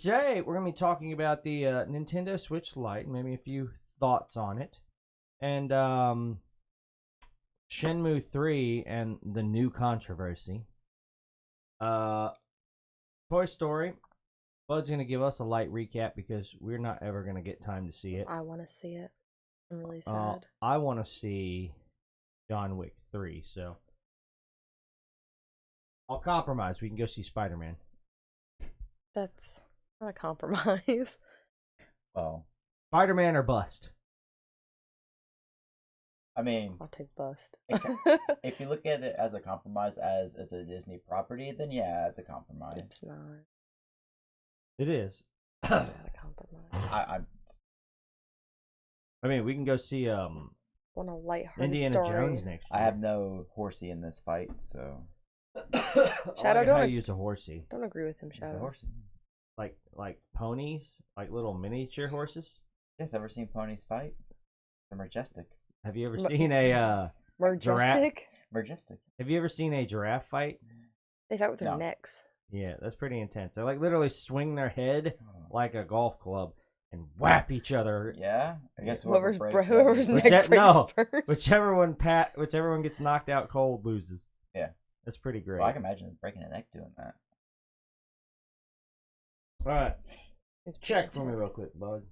Today, we're going to be talking about the Nintendo Switch Lite, maybe a few thoughts on it, and Shenmu 3 and the new controversy. Toy Story. Bud's going to give us a light recap because we're not ever going to get time to see it. I want to see it. I'm really sad. I want to see John Wick 3, so I'll compromise. We can go see Spider-Man. That's not a compromise. Well, Spider-Man or bust. I mean, I'll take bust. if you look at it as a compromise, as it's a Disney property, then yeah, it's a compromise. It's not. It is. It's not a compromise. I mean, we can go see Want a lighthearted Indiana story. Jones next year. I have no horsey in this fight, so Shadow, I don't how to use a horsey. Don't agree with him, it's a Shadow. horsey. Like ponies, like little miniature horses. Yes, ever seen ponies fight? They're majestic. Have you ever seen a Majestic? Majestic. Have you ever seen a giraffe fight? They fight with their No. necks. Yeah, that's pretty intense. They like literally swing their head like a golf club and whap each other. Yeah, I guess Whoever's whoever's neck Which- breaks no, first. Whichever one gets knocked out cold loses. Yeah. That's pretty great. Well, I can imagine breaking a neck doing that. All right, It's check pretty for me real intense. quick, bud.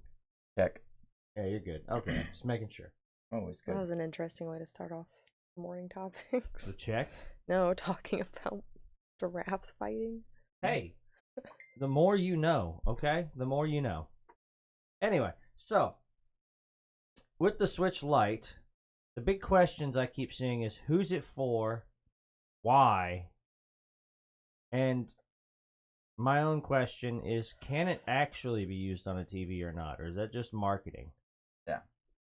Check. Yeah, you're good. Okay, just making sure. Always good. That was an interesting way to start off morning topics. So check. No, talking about giraffes fighting. Hey, the more you know, okay? The more you know. Anyway, so with the Switch Lite, the big questions I keep seeing is who's it for, why, and my own question is can it actually be used on a TV or not, or is that just marketing?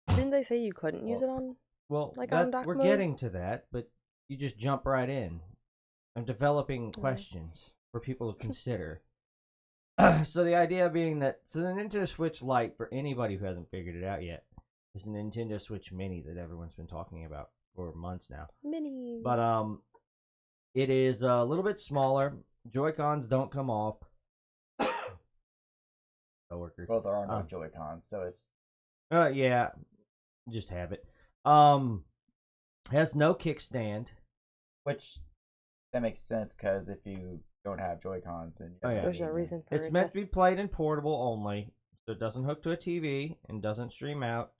Didn't they say you couldn't use it on? Well, Like on dock we're mode? getting to that, but you just jump right in. I'm developing questions for people to consider. So the idea being that the Nintendo Switch Lite, for anybody who hasn't figured it out yet, is a Nintendo Switch Mini that everyone's been talking about for months now. Mini. But it is a little bit smaller. Joy-Cons don't come off. Coworkers. Well, there are no Joy-Cons, so it's Yeah, just have it. Has no kickstand. which that makes sense because if you don't have Joy-Cons, then Oh, yeah. There's no reason for It's it meant to be played in portable only, so it doesn't hook to a TV and doesn't stream out,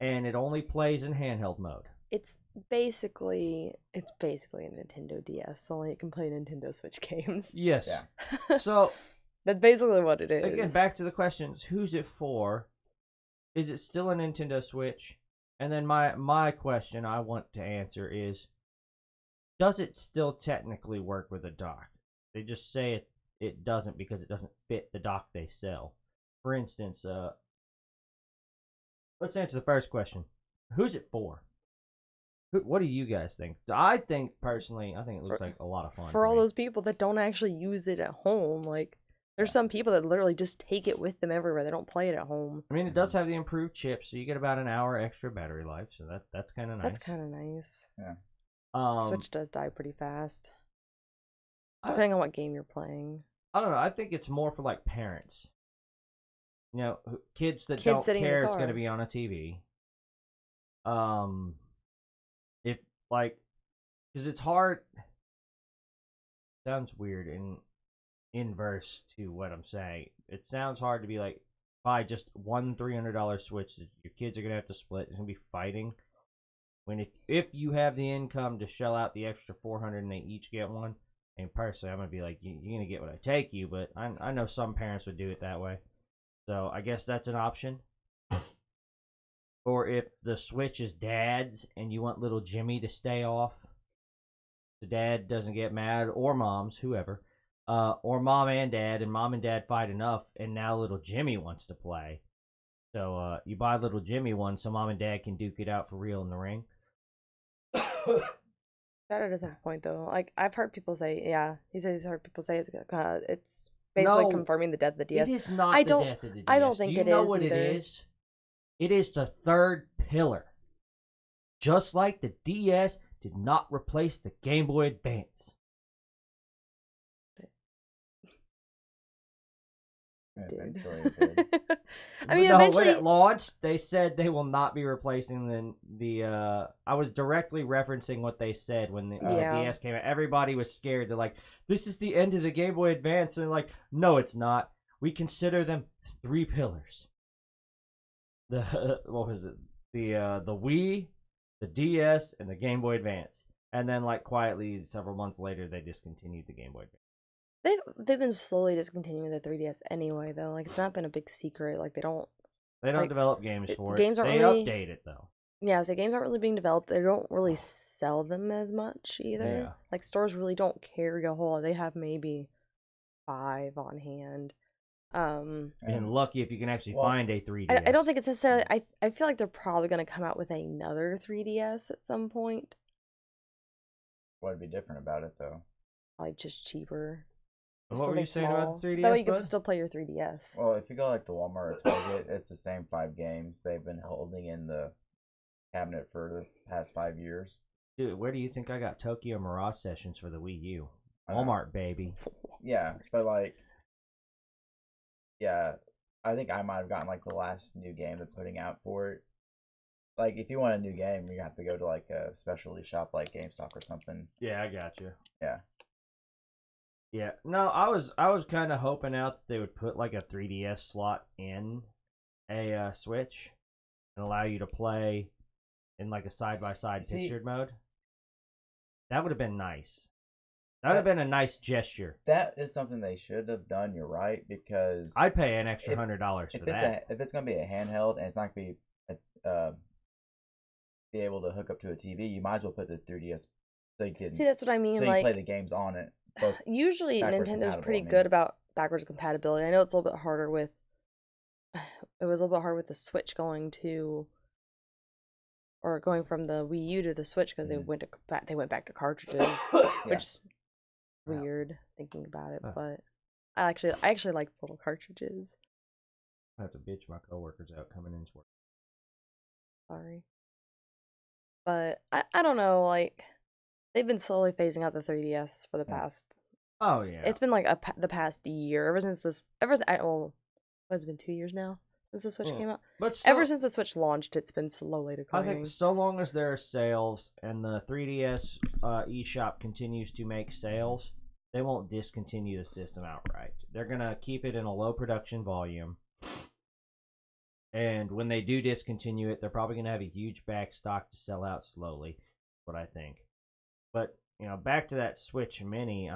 and it only plays in handheld mode. It's basically a Nintendo DS, only it can play Nintendo Switch games. Yes. Yeah. So That's basically what it is. again, back to the questions: who's it for? Is it still a Nintendo Switch? And then my question I want to answer is: does it still technically work with a dock? They just say it doesn't because it doesn't fit the dock they sell. For instance, let's answer the first question: who's it for? What do you guys think? I think personally, I think it looks like a lot of fun for all me. those people that don't actually use it at home. Like, there's some people that literally just take it with them everywhere. They don't play it at home. I mean, it does have the improved chip, so you get about an hour extra battery life. So that's kind of nice. That's kind of nice. of Switch does die pretty fast, depending on what game you're playing. I don't know. I think it's more for like parents. You know, kids that Kids don't sitting in the care it's car. going to be on a TV. If like, because it's hard. Sounds weird in inverse to what I'm saying. It sounds hard to be like buy just one $300 Switch that your kids are gonna have to split. It's gonna be fighting. When if you have the income to shell out the extra $400 and they each get one, and personally I'm gonna be like you're gonna get what I take you, but I know some parents would do it that way. So I guess that's an option. Or if the Switch is dad's and you want little Jimmy to stay off, the dad doesn't get mad, or mom's, whoever, or mom and dad fight enough, and now little Jimmy wants to play. So you buy little Jimmy one so mom and dad can duke it out for real in the ring. That does have a point though. Like, I've heard people say, yeah, he says he's heard people say it's basically No, confirming the death of the DS. It is not I the don't- death of the DS. I don't think Do it you know is what either. it is? It is the third pillar. Just like the DS did not replace the Game Boy Advance. did. Eventually it did. I mean, no, eventually. when it launched, they said they will not be replacing the. I was directly referencing what they said when the Yeah. DS came out. Everybody was scared. They're like, "This is the end of the Game Boy Advance," and they're like, "No, it's not. We consider them three pillars. The what was it? The Wii, the DS, and the Game Boy Advance." And then, like quietly, several months later, they discontinued the Game Boy Advance. They've been slowly discontinuing the 3DS anyway, though. Like, it's not been a big secret. Like, they don't like, develop games for games it. aren't They really update it though. Yeah, so games aren't really being developed. They don't really sell them as much either. Yeah. Like, stores really don't carry a whole lot. They have maybe 5 on hand. And lucky if you can actually Well, find a 3DS. I don't think it's necessarily. I feel like they're probably going to come out with another 3DS at some point. What'd be different about it though? Like, just cheaper. What Just were you something saying small. about the 3DS? That way you can bud? still play your 3DS. Well, if you go like to Walmart or Target, it's the same 5 games they've been holding in the cabinet for the past 5 years. Dude, where do you think I got Tokyo Mirage Sessions for the Wii U? Uh, Walmart, baby. Yeah, but like, yeah, I think I might have gotten like the last new game they're putting out for it. Like, if you want a new game, you have to go to like a specialty shop like GameStop or something. Yeah, I got you. Yeah. Yeah, no, I was kind of hoping out that they would put like a 3DS slot in a Switch and allow you to play in like a side-by-side pictured mode. That would have been nice. That would have been a nice gesture. That is something they should have done. You're right, because I'd pay an extra $100 for that. If it's gonna be a handheld and it's not gonna be be able to hook up to a TV, you might as well put the 3DS so you can See, that's what I mean. so you Like, play the games on it. Both usually backwards Nintendo's compatible, pretty I mean. good about backwards compatibility. I know it's a little bit harder with. It was a little bit hard with the Switch going from the Wii U to the Switch because they went back to cartridges, which is weird thinking about it. But I actually like little cartridges. I have to bitch my coworkers out coming in. Sorry, but I don't know. Like, they've been slowly phasing out the 3DS for the past. Oh yeah, It's been like the past year. It's been 2 years now since the Switch came out. But Ever since the Switch launched, it's been slowly I declining. think so long as there are sales and the 3DS eShop continues to make sales, they won't discontinue the system outright. They're gonna keep it in a low production volume. And when they do discontinue it, they're probably going to have a huge back stock to sell out slowly. What I think. But, back to that Switch Mini.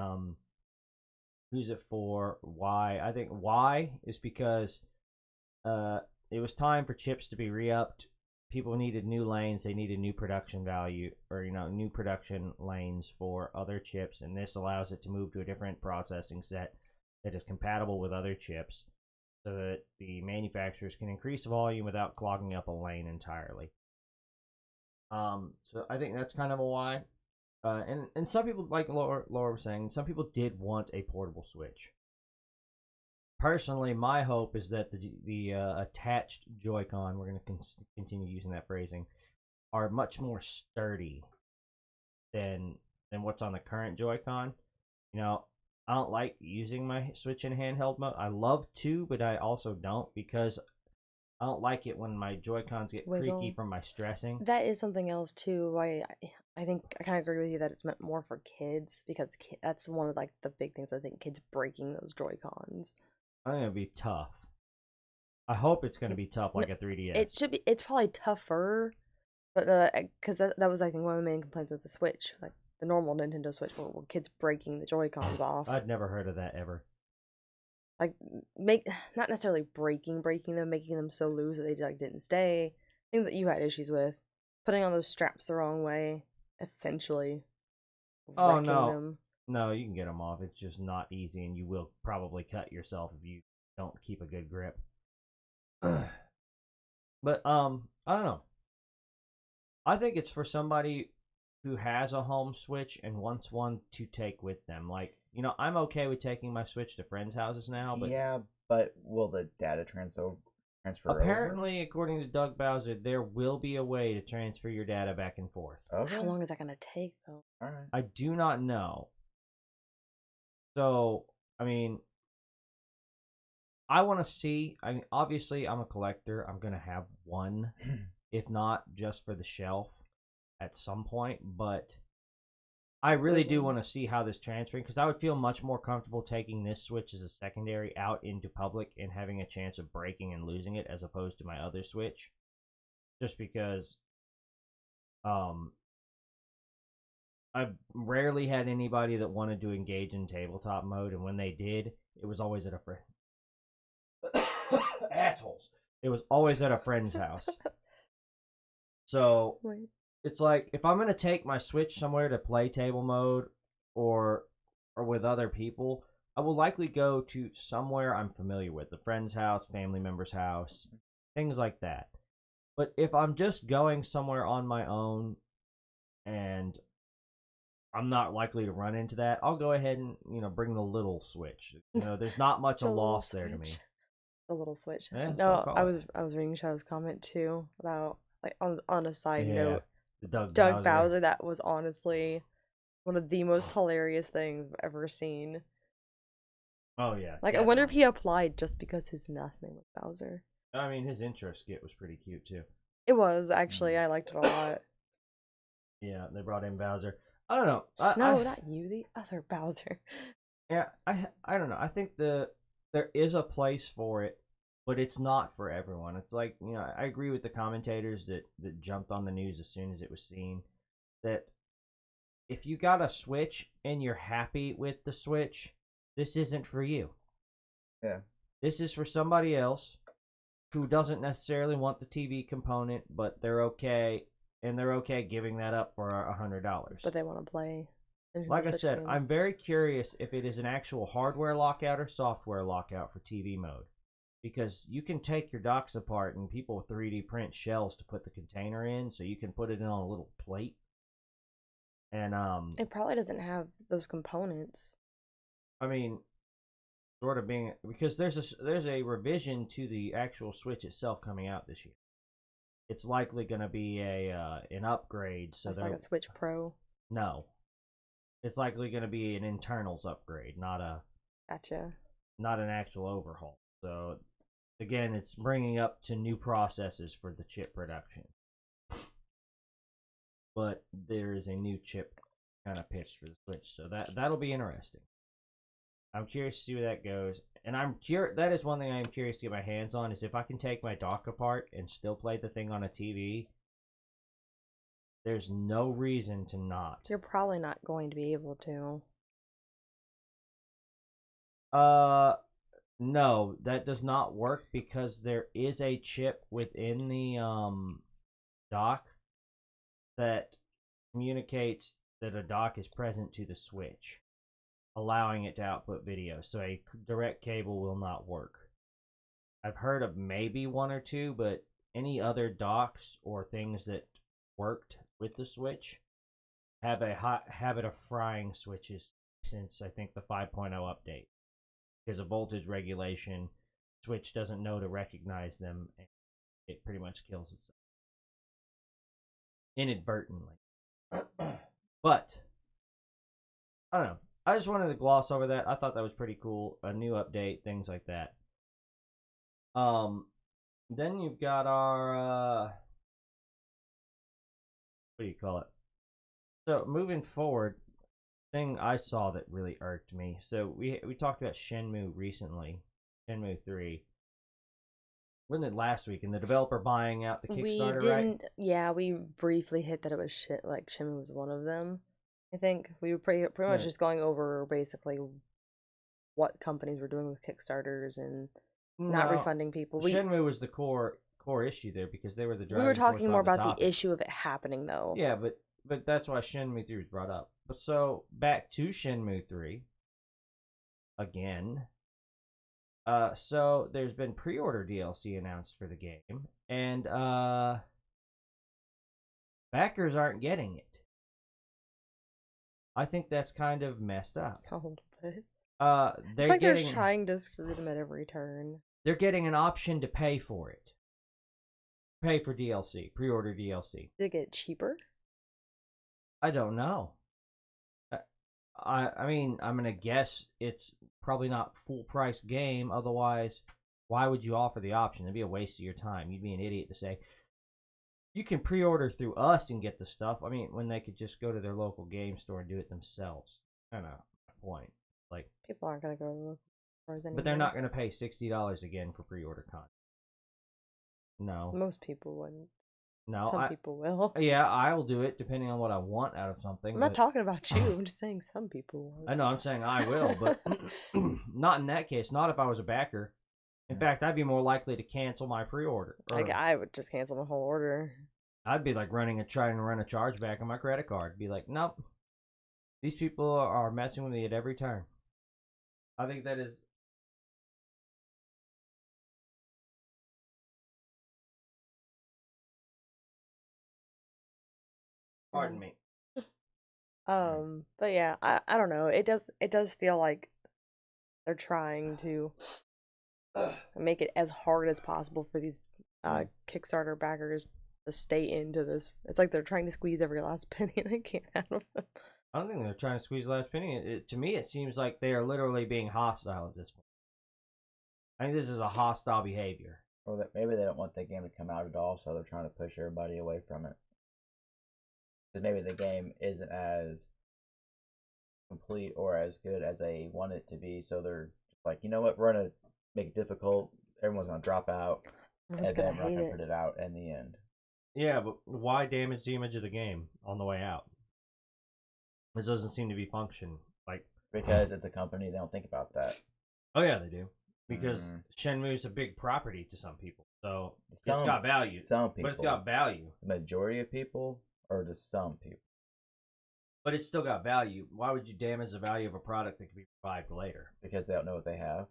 Who's it for? Why? I think why is because it was time for chips to be re-upped. People needed new lanes. They needed new production value, or new production lanes for other chips, and this allows it to move to a different processing set that is compatible with other chips, so that the manufacturers can increase volume without clogging up a lane entirely. So I think that's kind of a why. And some people, like Laura was saying, some people did want a portable Switch. Personally, my hope is that the attached Joy-Con, we're going to continue using that phrasing, are much more sturdy than what's on the current Joy-Con. I don't like using my Switch in handheld mode. I love to, but I also don't, because I don't like it when my Joy-Cons get creaky from my stressing. That is something else too. I think I kind of agree with you that it's meant more for kids, because that's one of like the big things. I think kids breaking those Joy-Cons. I think it'll be tough. I hope it's going to be tough like a 3DS. It should be. It's probably tougher, but because that was, I think, one of the main complaints with the Switch, like the normal Nintendo Switch, were kids breaking the Joy-Cons off. I'd never heard of that ever. Like, not necessarily breaking them, making them so loose that they didn't stay. Things that you had issues with, putting on those straps the wrong way, essentially. Oh no, them. No, you can get them off. It's just not easy, and you will probably cut yourself if you don't keep a good grip. But I don't know. I think it's for somebody who has a home Switch and wants one to take with them. Like, I'm okay with taking my Switch to friends' houses now, but yeah, but will the data transfer apparently, according to Doug Bowser, there will be a way to transfer your data back and forth. Okay. How long is that gonna take, though? All right. I do not know. So, I mean, I want to see. I mean, obviously, I'm a collector. I'm gonna have one, if not just for the shelf, at some point. But I really do want to see how this transferring, because I would feel much more comfortable taking this Switch as a secondary out into public and having a chance of breaking and losing it as opposed to my other Switch. Just because, I've rarely had anybody that wanted to engage in tabletop mode, and when they did, it was always at a friend. Assholes. It was always at a friend's house. So Wait. it's like, if I'm gonna take my Switch somewhere to play table mode or with other people, I will likely go to somewhere I'm familiar with, a friend's house, family member's house, things like that. But if I'm just going somewhere on my own and I'm not likely to run into that, I'll go ahead and, bring the little Switch. There's not much a The little loss there to me. Switch. The little Switch. Yeah, that's what No, I call it. I was reading Shadow's comment too about, like, on a side Yeah, note, the Doug Doug Bowser. That was honestly one of the most hilarious things I've ever seen. Oh yeah. Like, I wonder if he applied just because his last name was Bowser. I mean, his intro skit was pretty cute too. It was actually. I liked it a lot. Yeah, they brought in Bowser. I don't know. Not you, the other Bowser. Yeah, I don't know. I think there is a place for it, but it's not for everyone. It's like, I agree with the commentators that jumped on the news as soon as it was seen, that if you got a Switch and you're happy with the Switch, this isn't for you. Yeah. This is for somebody else who doesn't necessarily want the TV component, but they're okay giving that up for $100. But they want to play. Like I Switch said, games. I'm very curious if it is an actual hardware lockout or software lockout for TV mode. Because you can take your docks apart and people 3D print shells to put the container in, so you can put it in on a little plate. And it probably doesn't have those components. I mean, sort of being, because there's a revision to the actual Switch itself coming out this year. It's likely going to be an upgrade. So it's like a Switch Pro. No, it's likely going to be an internals upgrade, not an actual overhaul. So again, it's bringing up to new processes for the chip production. But there is a new chip kind of pitched for the Switch, so that'll be interesting. I'm curious to see where that goes, and that is one thing I am curious to get my hands on, is if I can take my dock apart and still play the thing on a TV. There's no reason to not. You're probably not going to be able to. No, that does not work because there is a chip within the dock that communicates that a dock is present to the Switch, allowing it to output video. So a direct cable will not work. I've heard of maybe one or two, but any other docks or things that worked with the Switch have a hot habit of frying switches since, I think, the 5.0 update. Because of voltage regulation, Switch doesn't know to recognize them, and it pretty much kills itself. Inadvertently. But, I don't know. I just wanted to gloss over that. I thought that was pretty cool. A new update, things like that. Then you've got our, what do you call it? So, moving forward, thing I saw that really irked me. So we talked about Shenmu recently, Shenmu3. Wasn't it last week? And the developer buying out the Kickstarter, right? Yeah, we briefly hit that it was shit. Like Shenmu was one of them. I think we were pretty much just going over basically what companies were doing with Kickstarters and not refunding people. Shenmu was the core issue there because they were the driving We were talking more about topic. the issue of it happening, though. Yeah, but that's why Shenmu3 was brought up. But so back to Shenmu3 again. So there's been pre-order DLC announced for the game, and backers aren't getting it. I think that's kind of messed up. A little bit. It's like they're trying to screw them at every turn. They're getting an option to pay for it. Pay for DLC, pre-order DLC. Did it get cheaper? I don't know. I mean, I'm gonna guess it's probably not full price game. Otherwise, why would you offer the option? It'd be a waste of your time. You'd be an idiot to say you can pre-order through us and get the stuff. I mean, when they could just go to their local game store and do it themselves. Kind of point. Like, people aren't gonna go to the stores anymore. but they're not going to pay $60 again for pre-order content. No, Most people wouldn't. no. Some people will. Yeah, I will do it depending on what I want out of something. I'm not talking about you. I'm just saying some people will. I know. I'm saying I will, but not in that case. Not if I was a backer. In fact, I'd be more likely to cancel my pre-order. I would just cancel the whole order. I'd be like trying to run a chargeback on my credit card. Be like, nope. These people are messing with me at every turn. I think that is. Pardon me. But yeah, I don't know. It does feel like they're trying to make it as hard as possible for these Kickstarter backers to stay into this. It's like they're trying to squeeze every last penny they can out of them. I don't think they're trying to squeeze the last penny. To me, it seems like they are literally being hostile at this point. I think this is a hostile behavior. Or that maybe they don't want the game to come out at all, so they're trying to push everybody away from it. Because maybe the game isn't as complete or as good as they want it to be, so they're like, you know what, we're gonna make it difficult. Everyone's gonna drop out, and then we're not gonna put it out in the end. Yeah, but why damage the image of the game on the way out? It doesn't seem to be function. Like, because it's a company, they don't think about that. Oh yeah, they do. Because Shenmu's a big property to some people, so it's got value. Some people, but it's got value. The majority of people, or just some people. But it's still got value. Why would you damage the value of a product that can be revived later? Because they don't know what they have.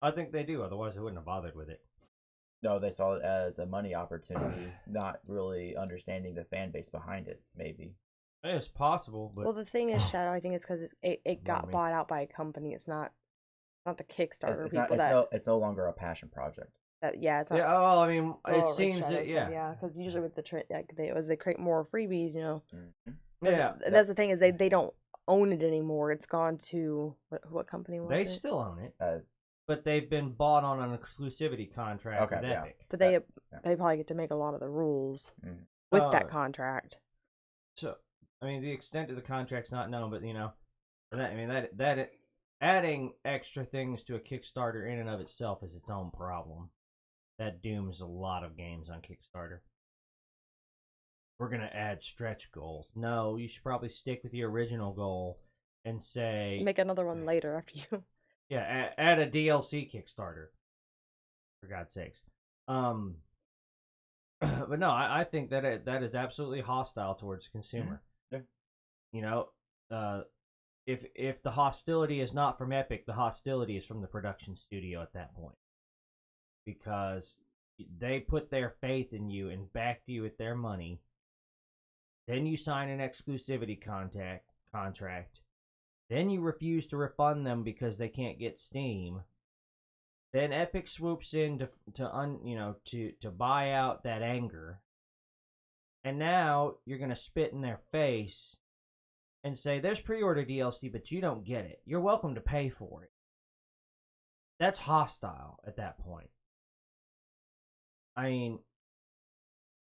I think they do. Otherwise, they wouldn't have bothered with it. No, they saw it as a money opportunity, not really understanding the fan base behind it. Maybe. It's possible, but well, the thing is, Shadow. I think it's because it got bought out by a company. It's not the Kickstarter people. It's no longer a passion project. It's not. Yeah. Well, I mean, it seems that yeah, because usually with the they create more freebies, you know. Mm-hmm. Yeah. That's the thing is they don't own it anymore. It's gone to what company was it? They still own it, but they've been bought on an exclusivity contract with Epic. But they probably get to make a lot of the rules with that contract. So I mean, the extent of the contract's not known, but you know, that adding extra things to a Kickstarter in and of itself is its own problem. That dooms a lot of games on Kickstarter. We're going to add stretch goals. No, you should probably stick with your original goal and say... Make another one later after you... Yeah, add a DLC Kickstarter. For God's sakes. But no, I think that that is absolutely hostile towards the consumer. Yeah. You know, if the hostility is not from Epic, the hostility is from the production studio at that point. Because they put their faith in you and backed you with their money. Then you sign an exclusivity contract. Then you refuse to refund them because they can't get Steam. Then Epic swoops in to buy out that anger. And now you're going to spit in their face and say, there's pre-order DLC, but you don't get it. You're welcome to pay for it. That's hostile at that point. I mean,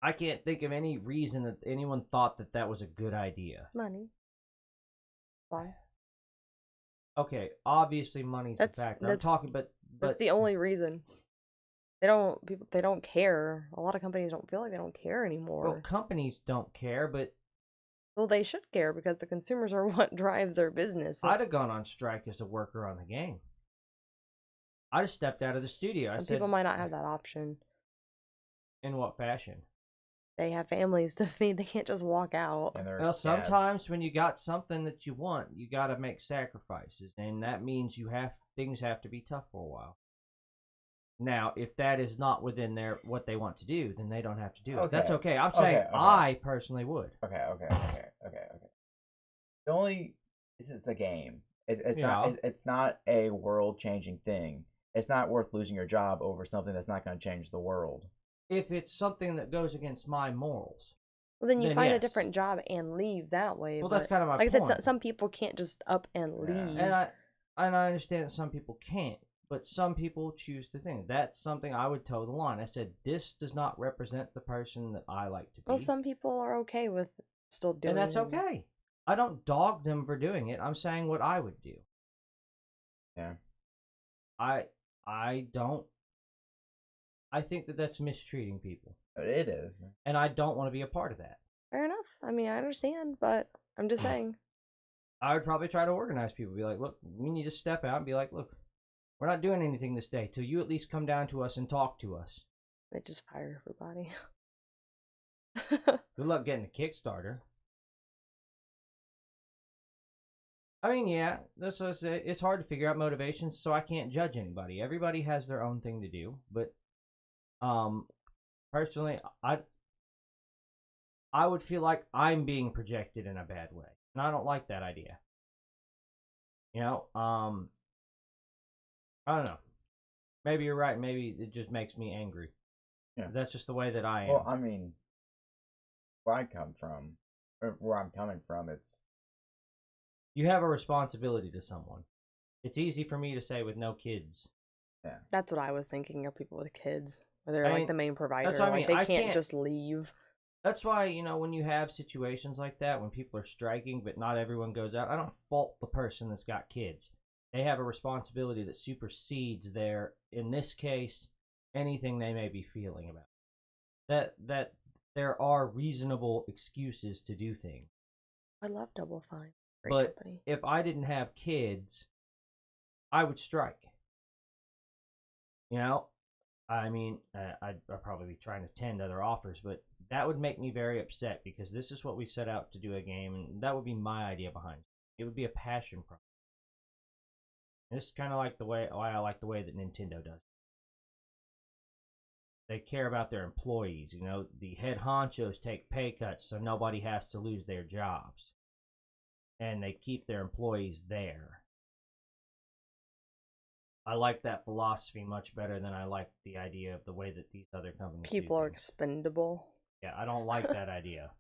I can't think of any reason that anyone thought that was a good idea. Money. Why? Okay, obviously money's a factor. I'm talking, but that's the only reason. They don't care. A lot of companies don't feel like they don't care anymore. Well, companies don't care, but well, they should care because the consumers are what drives their business. I'd have gone on strike as a worker on the game. I'd have stepped out of the studio. Some people might not have that option. In what fashion? They have families to feed. They can't just walk out. Well, sometimes when you got something that you want, you got to make sacrifices, and that means things have to be tough for a while. Now, if that is not within what they want to do, then they don't have to do it. That's okay. I'm saying I personally would. Okay. The only it's a game. It's not a world-changing thing. It's not worth losing your job over something that's not going to change the world. If it's something that goes against my morals, Well, then you then find a yes. different job and leave that way. Well, but that's kind of my like point. I said, some people can't just up and Yeah. leave. And I understand that some people can't, but some people choose to think. That's something I would toe the line. I said this does not represent the person that I like to be. Well, some people are okay with still doing and that's it. okay. I don't dog them for doing it. I'm saying what I would do. Yeah. I don't. I think that that's mistreating people, It is. and I don't want to be a part of that. Fair enough. I mean, I understand, but I'm just saying. I would probably try to organize people. Be like, look, we need to step out and be like, look, we're not doing anything this day till you at least come down to us and talk to us. They just fire everybody. Good luck getting a Kickstarter. I mean, yeah, that's what I say. It's hard to figure out motivations, so I can't judge anybody. Everybody has their own thing to do, but personally, I would feel like I'm being projected in a bad way, and I don't like that idea. You know, I don't know. Maybe you're right. Maybe it just makes me angry. Yeah. That's just the way that I am. Well, I mean, where I come from, or where I'm coming from, it's you have a responsibility to someone. It's easy for me to say with no kids. Yeah. That's what I was thinking of people with kids, where they're I like mean, the main provider. that's what I Like mean. they I can't can't- just leave. That's why, you know, when you have situations like that, when people are striking, but not everyone goes out, I don't fault the person that's got kids. They have a responsibility that supersedes their, in this case, anything they may be feeling about. That there are reasonable excuses to do things. I love Double Fine. Great But company. if I didn't have kids, I would strike. You know, I mean, I'd probably be trying to tend other offers, but that would make me very upset because this is what we set out to do a game, and that would be my idea behind it. It would be a passion project. This is kind of like why I like the way that Nintendo does. They care about their employees. You know, the head honchos take pay cuts so nobody has to lose their jobs, and they keep their employees there. I like that philosophy much better than I like the idea of the way that these other companies People do are things. expendable. Yeah, I don't like that idea.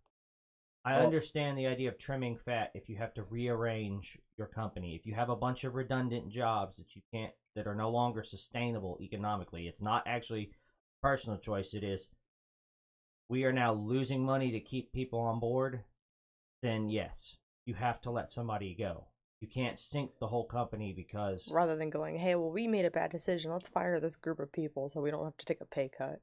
I Well- understand the idea of trimming fat if you have to rearrange your company. If you have a bunch of redundant jobs that are no longer sustainable economically, it's not actually personal choice. It is, we are now losing money to keep people on board. Then yes, you have to let somebody go. You can't sink the whole company because Rather than going, hey, well, we made a bad decision. Let's fire this group of people so we don't have to take a pay cut.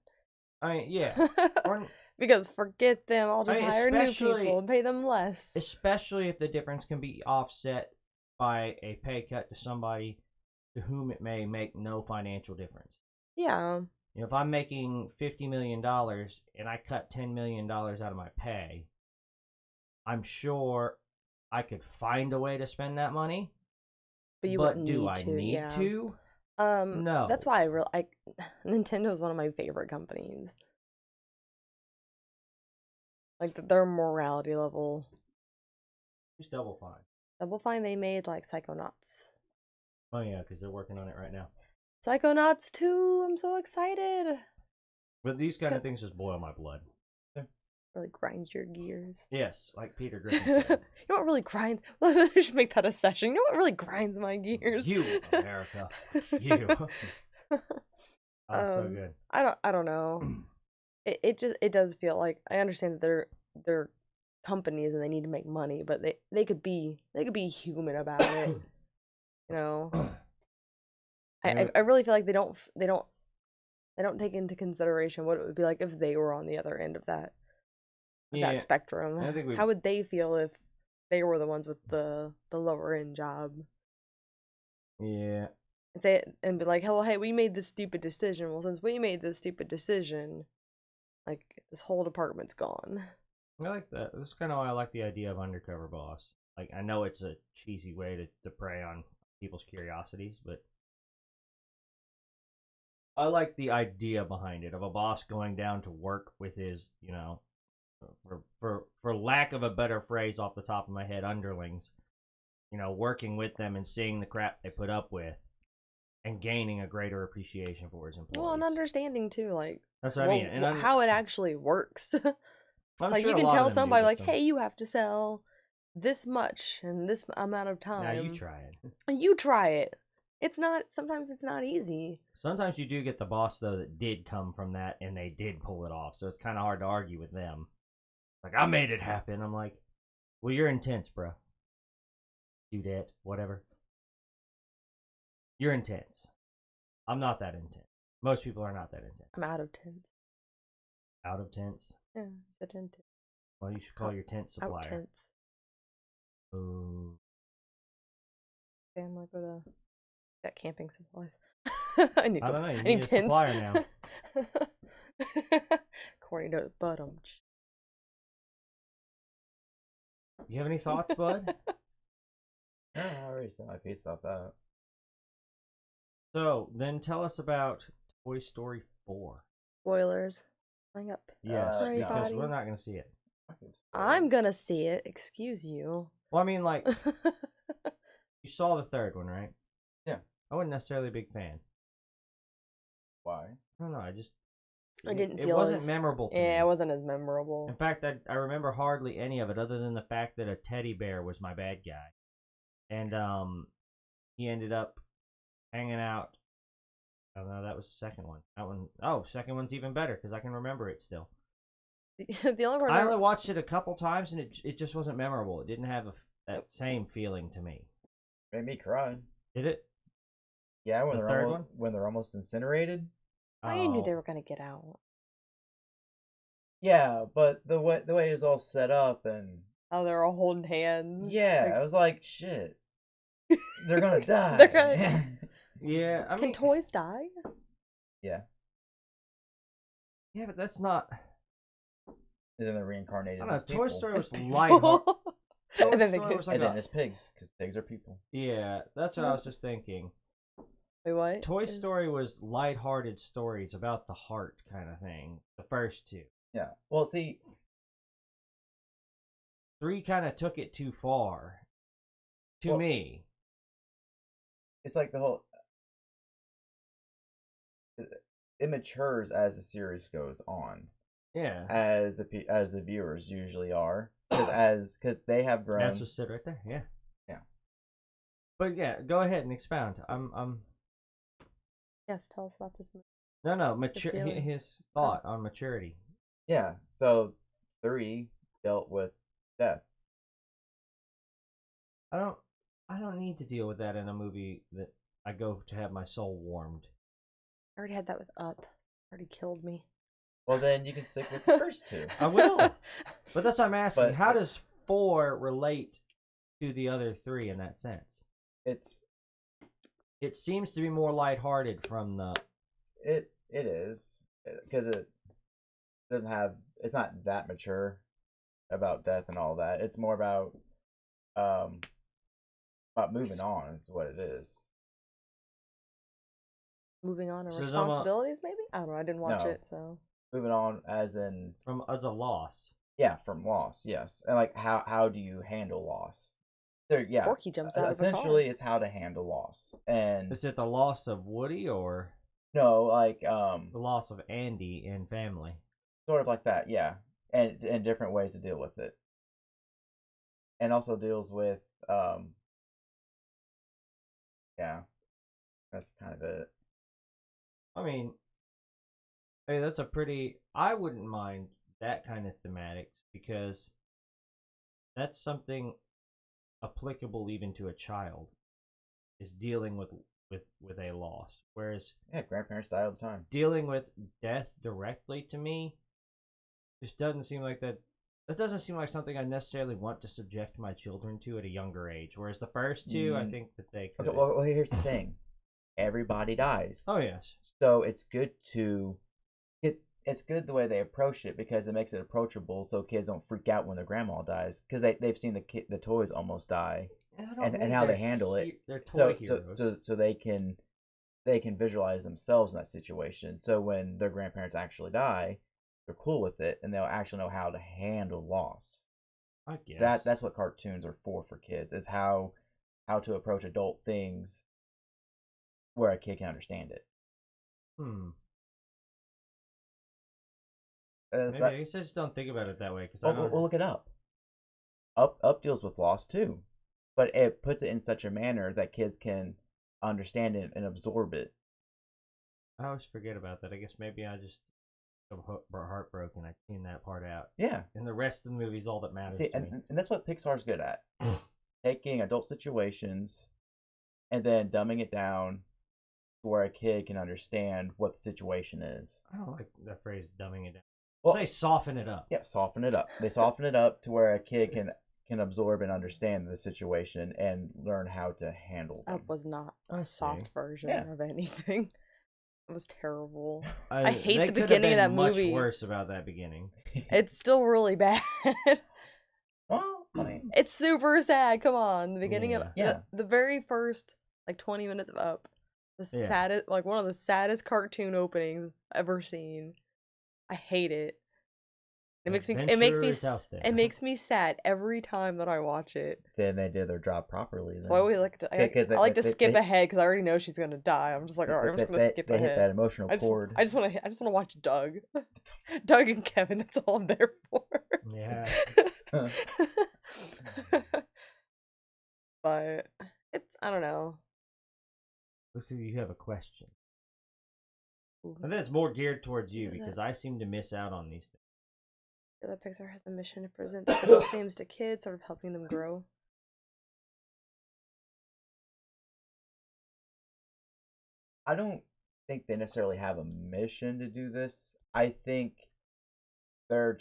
I mean, yeah, or, Because forget them. I'll just I mean, hire new especially- people and pay them less. especially if the difference can be offset by a pay cut to somebody to whom it may make no financial difference. Yeah. You know, if I'm making $50 million and I cut $10 million out of my pay, I'm sure I could find a way to spend that money. But you but wouldn't do need I to. need Yeah. to? No. That's why Nintendo is one of my favorite companies. Like their morality level. Just Double Fine. Double Fine, they made like Psychonauts. Oh yeah, because they're working on it right now. Psychonauts 2, I'm so excited. But these kind of things just boil my blood. Really grinds your gears. Yes, like Peter Griffin You said. know what really grinds? I should make that a session. You know what really grinds my gears? You, America. You. Oh, so good. I don't know. It does feel like I understand that they're companies and they need to make money, but they could be human about it. You know. I really feel like they don't take into consideration what it would be like if they were on the other end of that spectrum. I think How would they feel if they were the ones with the lower end job? Yeah. And say it and be like, "Well, hey, we made this stupid decision. Well, since we made this stupid decision, like this whole department's gone." I like that. That's kind of why I like the idea of undercover boss. Like, I know it's a cheesy way to prey on people's curiosities, but I like the idea behind it of a boss going down to work with his, you know, for lack of a better phrase off the top of my head, underlings, you know, working with them and seeing the crap they put up with and gaining a greater appreciation for his employees. Well, and understanding too, like That's what I mean. And how it actually works. I'm Like sure you a can lot of tell them do, somebody but like, some- hey, you have to sell this much in this amount of time. Now you try it. And you try it. It's not. Sometimes it's not easy. Sometimes you do get the boss though that did come from that and they did pull it off, so it's kind of hard to argue with them. Like I made it happen. I'm like, well, you're intense, bro. Do that, whatever. You're intense. I'm not that intense. Most people are not that intense. I'm out of tents. Out of tense. Yeah, it's a tent. Well, you should call your tent supplier. Out tents. Ooh. Okay, I'm gonna go to got camping supplies. I I don't know. You I need a tents. supplier now. According to Bottom. You have any thoughts, bud? No, I already said my piece about that. So then, tell us about Toy Story 4. Spoilers. Hang up. Yes, because Everybody. we're not going to see it. I'm gonna see it. Excuse you. Well, I mean, like, you saw the third one, right? Yeah. I wasn't necessarily a big fan. Why? I don't know. I just. I didn't It feel wasn't as memorable to me. Yeah, it wasn't as memorable. In fact, I remember hardly any of it, other than the fact that a teddy bear was my bad guy, and he ended up hanging out. Oh no, that was the second one. That one, oh, second one's even better because I can remember it still. The only part I only watched it a couple times, and it just wasn't memorable. It didn't have that same feeling to me. Made me cry. Did it? Yeah, when The they're third almost, one? when they're almost incinerated. I knew they Oh. were gonna get out. Yeah, but the way it was all set up and Oh, they're all holding hands. yeah, I was like, shit, they're gonna die. They're gonna- Yeah, I Can mean, toys die? Yeah, yeah, but that's not. and then they're reincarnated. I don't know. as Toy people. Story was As lighthearted. Toy And then they Story get- was like And then a- it's pigs, because pigs are people. yeah, that's what I was just thinking. Wait, what? Toy Story was lighthearted stories about the heart kind of thing. The first two. Yeah. Well, see, 3 kind of took it too far. To Well- me. it's like the whole. It matures as the series goes on, Yeah. as the viewers usually are, because they have grown. That's what said right there. Yeah. Yeah. But yeah, go ahead and expound. I'm Yes, tell us about this movie. no mature. feelings. His thought on maturity. Yeah. So 3 dealt with death. I don't need to deal with that in a movie that I go to have my soul warmed. I already had that with Up. Already killed me. Well, then you can stick with the first 2. I will. But that's what I'm asking. But- How does 4 relate to the other 3 in that sense? It seems to be more lighthearted from the. It is, because it doesn't have. It's not that mature about death and all that. It's more about moving on. Is what it is. Moving on to So there's almo- responsibilities, maybe? I don't know. I didn't watch No. it, so. Moving on, as in As a loss. yeah, from loss. Yes, and like how do you handle loss? There, yeah. Porky jumps out of a car. Essentially, it's how to handle loss, and Is it the loss of Woody or no, like the loss of Andy and family? sort of like that, yeah, and different ways to deal with it, and also deals with yeah, that's kind of it. I mean, hey, that's a pretty. I wouldn't mind that kind of thematics because that's something applicable even to a child. Is dealing with a loss, whereas Yeah, grandparents die all the time. dealing with death directly to me just doesn't seem like that. That doesn't seem like something I necessarily want to subject my children to at a younger age. Whereas the first 2, I think that they could. Okay, well, here's the thing: everybody dies. Oh yes. So it's good to it's good the way they approach it because it makes it approachable, so kids don't freak out when their grandma dies because they've seen the toys almost die, and how they handle it. They're toy So heroes. so they can visualize themselves in that situation. So when their grandparents actually die, they're cool with it, and they'll actually know how to handle loss. I guess That's what cartoons are for kids. Is how to approach adult things where a kid can understand it. Maybe I guess I just don't think about it that way because I don't. We'll look it up. Up deals with loss too, but it puts it in such a manner that kids can understand it and absorb it. I always forget about that. I guess maybe I just am heartbroken. I've seen that part out. Yeah. And the rest of the movie's all that matters See, to me. and that's what Pixar's good at. Taking adult situations and then dumbing it down to where a kid can understand what the situation is. I don't like that phrase, dumbing it down. Well, say soften it up. Yeah, soften it up. They soften it up to where a kid can absorb and understand the situation and learn how to handle them. That was not a soft version of anything. It was terrible. I hate the beginning of that movie. Much worse about that beginning. It's still really bad. Well, I mean, it's super sad. Come on, the beginning of the very first 20 minutes of Up, the saddest, one of the saddest cartoon openings ever seen. I hate it. It makes me sad every time that I watch it. Then they did their job properly. Then. That's why we like to. I like to skip ahead because I already know she's gonna die. I'm just like, all right, I'm just gonna skip ahead. They hit that emotional chord. I just want to watch Doug, Doug and Kevin. That's all I'm there for. Yeah. But I don't know. Looks like you have a question. I think it's more geared towards you because I seem to miss out on these things. That Pixar has a mission to present adult themes to kids, sort of helping them grow. I don't think they necessarily have a mission to do this. I think they're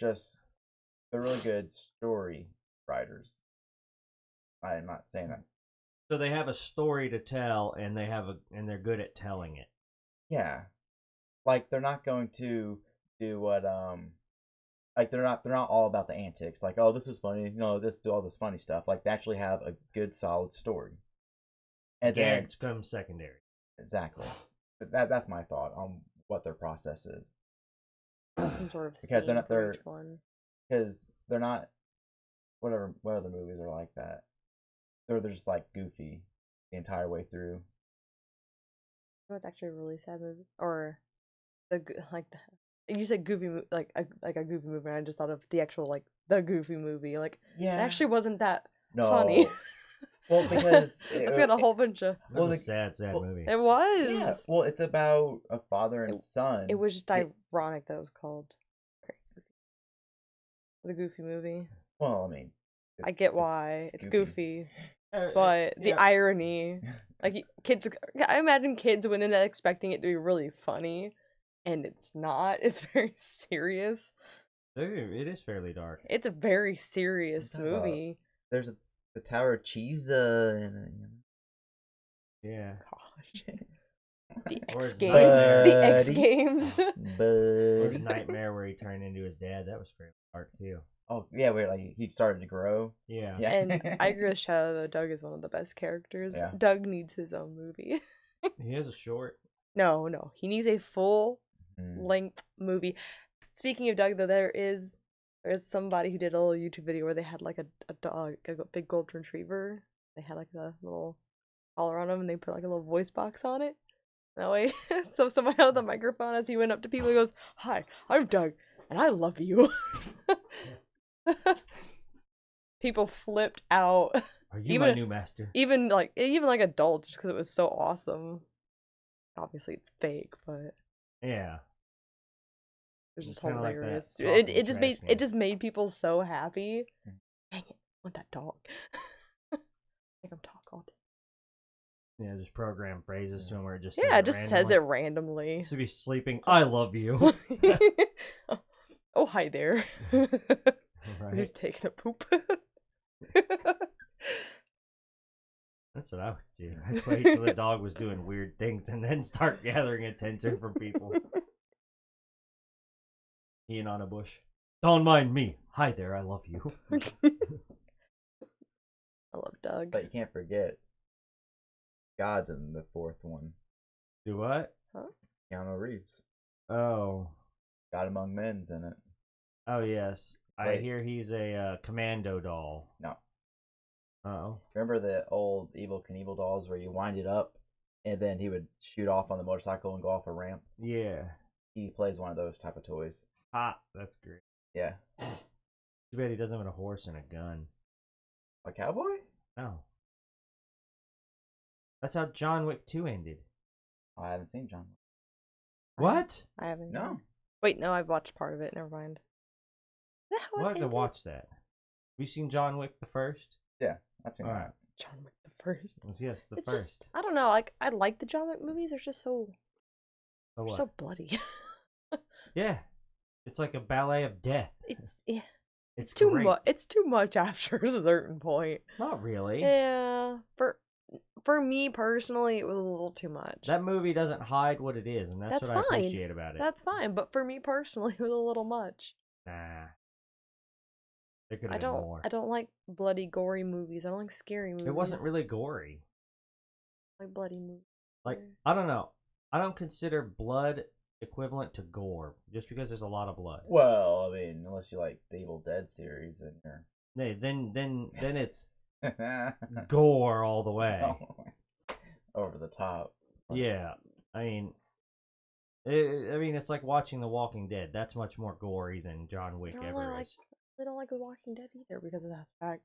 really good story writers. I'm not saying that. So they have a story to tell, and they're good at telling it. Yeah, like they're not going to do what like they're not all about the antics. Like, oh, this is funny. No, do all this funny stuff. Like they actually have a good solid story. And then it comes secondary. Exactly. That's my thought on what their process is. Some sort of because they're not what other movies are like that. They're just like goofy the entire way through. Oh, it's actually a really sad movie. Or you said goofy, like a goofy movie. And I just thought of the actual the goofy movie. It actually wasn't that funny. Well, because it's got a whole bunch of. It was a sad movie. It was. Yeah. Well, it's about a father and son. It was just ironic that it was called the Goofy movie. Well, I mean, I get why it's goofy, but the irony, kids. I imagine kids went in there expecting it to be really funny, and it's not. It's very serious. It is fairly dark. It's a very serious movie. There's the Tower of Cheese in it. Yeah. Gosh. The X Games. The X Games. Or Nightmare where he turned into his dad. That was fairly dark too. Oh yeah, where he started to grow. Yeah. And I agree with Shadow though. Doug is one of the best characters. Yeah. Doug needs his own movie. He has a short. No. He needs a full length movie. Speaking of Doug though, there's somebody who did a little YouTube video where they had a dog, a big golden retriever. They had a little collar on him and they put a little voice box on it. That way, so somebody held the microphone as he went up to people. He goes, "Hi, I'm Doug, and I love you." People flipped out. Are you my new master? Even adults, just because it was so awesome. Obviously, it's fake, but yeah. It was just hilarious. It just made people so happy. Dang it, I want that dog. Make him talk all day. Yeah, just program phrases to him where it just says it randomly. To be sleeping, I love you. Oh, hi there. Right. He's taking a poop. That's what I would do. I'd wait till the dog was doing weird things and then start gathering attention from people. Peeing on a bush. Don't mind me. Hi there, I love you. I love Doug. But you can't forget, God's in the fourth one. Do what? Huh? Keanu Reeves. Oh. God Among Men's in it. Oh, yes. I hear he's a commando doll. No. Uh-oh. Remember the old Evel Knievel dolls where you wind it up and then he would shoot off on the motorcycle and go off a ramp? Yeah. He plays one of those type of toys. Ha, that's great. Yeah. Too bad he doesn't have a horse and a gun. A cowboy? No. That's how John Wick 2 ended. Oh, I haven't seen John. What? I haven't. No. either. Wait, no, I've watched part of it. Never mind. Is that how We'll it have to ended? watch that. Have you seen John Wick the first? Yeah, I've seen All that. right. John Wick the first. Yes, the It's first. just I don't know. Like I like the John Wick movies. They're just So they're what? so bloody. Yeah. It's like a ballet of death. Yeah. It's Too great. much. It's too much after a certain point. Not really. Yeah. For me personally, it was a little too much. That movie doesn't hide what it is, and that's That's what I fine. appreciate about it. That's fine, but for me personally, it was a little much. Nah. There could I have been don't. more. I don't like bloody, gory movies. I don't like scary movies. It wasn't really gory. I like bloody movies. Like, I don't know. I don't consider blood equivalent to gore just because there's a lot of blood. Well, I mean, unless you like the Evil Dead series, then you're. Then it's gore all the way. Over the top. Yeah, I mean, it's like watching The Walking Dead. That's much more gory than John Wick I don't ever like- is. I don't like The Walking Dead either because of that fact.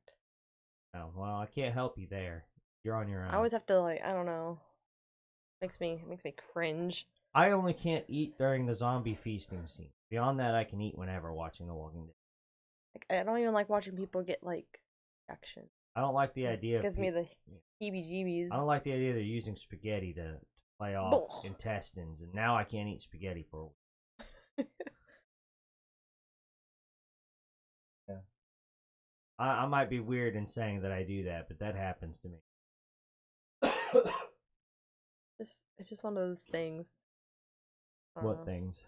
Oh, well, I can't help you there. You're on your own. I always have to I don't know. Makes me cringe. I only can't eat during the zombie feasting scene. Beyond that, I can eat whenever watching The Walking Dead. Like I don't even like watching people get action. I don't like the idea of Gives me the heebie-jeebies. I don't like the idea they're using spaghetti to play off Ugh. intestines, and now I can't eat spaghetti for a week. Yeah. I might be weird in saying that I do that, but that happens to me. It's just one of those things. I don't What know. things?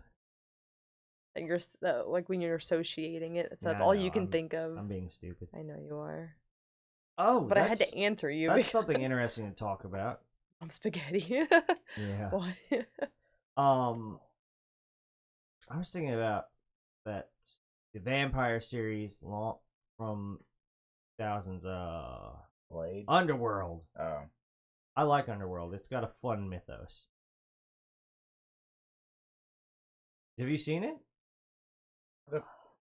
That you're like when you're associating it. That's Yeah, all I know, you can think of. I'm being stupid. I know you are. Oh, But I had to answer you. That's because- something interesting to talk about. I'm spaghetti. Yeah. What? I was thinking about that the vampire series from thousands Blade. Underworld. Oh. I like Underworld. It's got a fun mythos. Have you seen it? The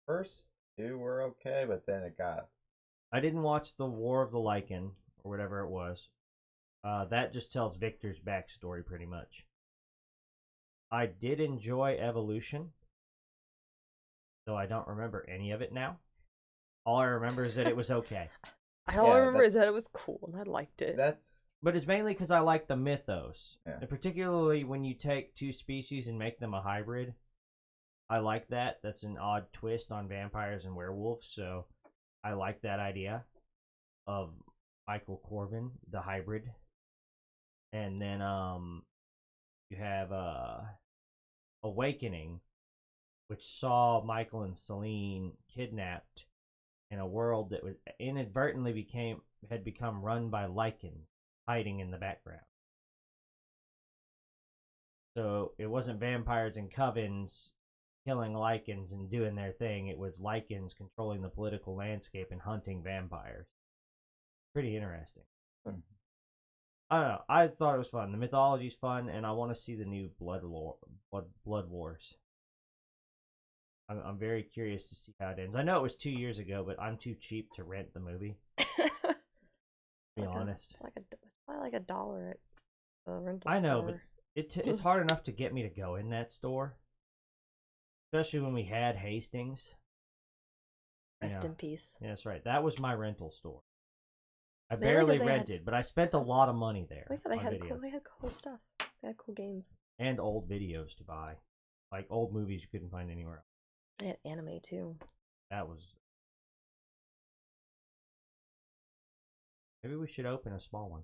first two were okay, but then it got. I didn't watch the War of the Lycan or whatever it was. That just tells Victor's backstory pretty much. I did enjoy Evolution, though I don't remember any of it now. All I remember is that it was okay. All I Yeah, remember is that that's- it was cool and I liked it. That's. But it's mainly because I like the mythos. Yeah. And particularly when you take two species and make them a hybrid. I like that. That's an odd twist on vampires and werewolves, so I like that idea of Michael Corbin, the hybrid. And then you have Awakening, which saw Michael and Celine kidnapped in a world that was inadvertently had become run by Lycans hiding in the background. So it wasn't vampires and covens killing Lycans and doing their thing. It was Lycans controlling the political landscape and hunting vampires. Pretty interesting. I don't know. I thought it was fun. The mythology's fun, and I want to see the new Blood Wars. I'm very curious to see how it ends. I know it was 2 years ago, but I'm too cheap to rent the movie. To be honest, It's probably like $1 at the rental I know, store. but it's hard enough to get me to go in that store, especially when we had Hastings. Rest Yeah. in peace. Yeah, that's right. That was my rental store. I Mainly 'cause barely they had- rented, but I spent a lot of money there Oh, yeah, they on had videos. they had cool stuff. They had cool games. And old videos to buy, like old movies you couldn't find anywhere else. They had anime too. That was. Maybe we should open a small one.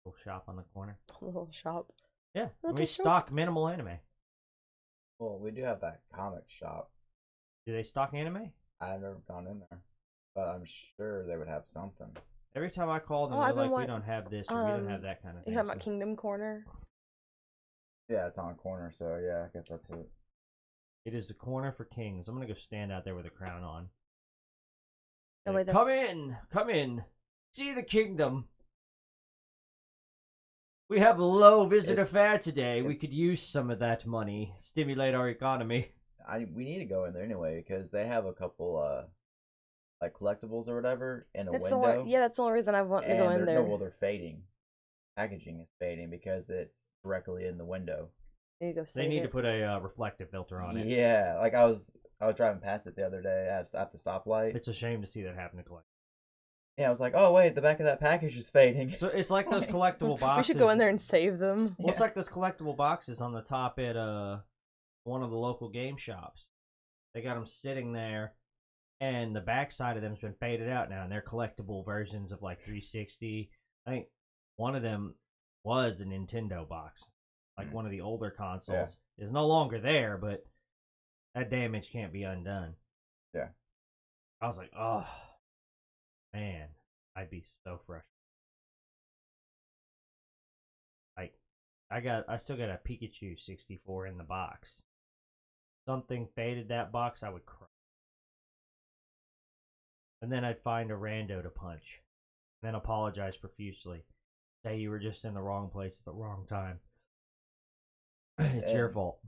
Little shop on the corner. A little shop. Yeah, Little we shop. stock minimal anime. Well, we do have that comic shop. Do they stock anime? I've never gone in there, but I'm sure they would have something. Every time I call them, Oh, they're I've been like, we wa- don't have this or we don't have that kind of You thing. talking about So- Kingdom Corner? Yeah, it's on a corner, so yeah, I guess that's it. It is the corner for kings. I'm gonna go stand out there with a crown on. No, wait, Come that's- come in. See the kingdom. We have a low visitor It's- fare today. We could it's- use some of that money, stimulate our economy. we need to go in there anyway because they have a couple like collectibles or whatever in a window. That's the only reason I want to go in there. No, well, they're fading. Packaging is fading because it's directly in the window. They need to put a reflective filter on it. Yeah, like I was driving past it the other day at the stoplight. It's a shame to see that happen to collect. Yeah, I was like, oh wait, the back of that package is fading. So it's like those collectible boxes. We should go in there and save them. Well, it's like those collectible boxes on the top at one of the local game shops. They got them sitting there, and the back side of them's been faded out now, and they're collectible versions of like 360. I think one of them was a Nintendo box, like one of the older consoles. Is no longer there, but that damage can't be undone. Yeah. I was like, oh, man, I'd be so frustrated. Like, I still got a Pikachu 64 in the box. Something faded that box, I would cry. And then I'd find a rando to punch. Then apologize profusely. Say you were just in the wrong place at the wrong time. It's your fault.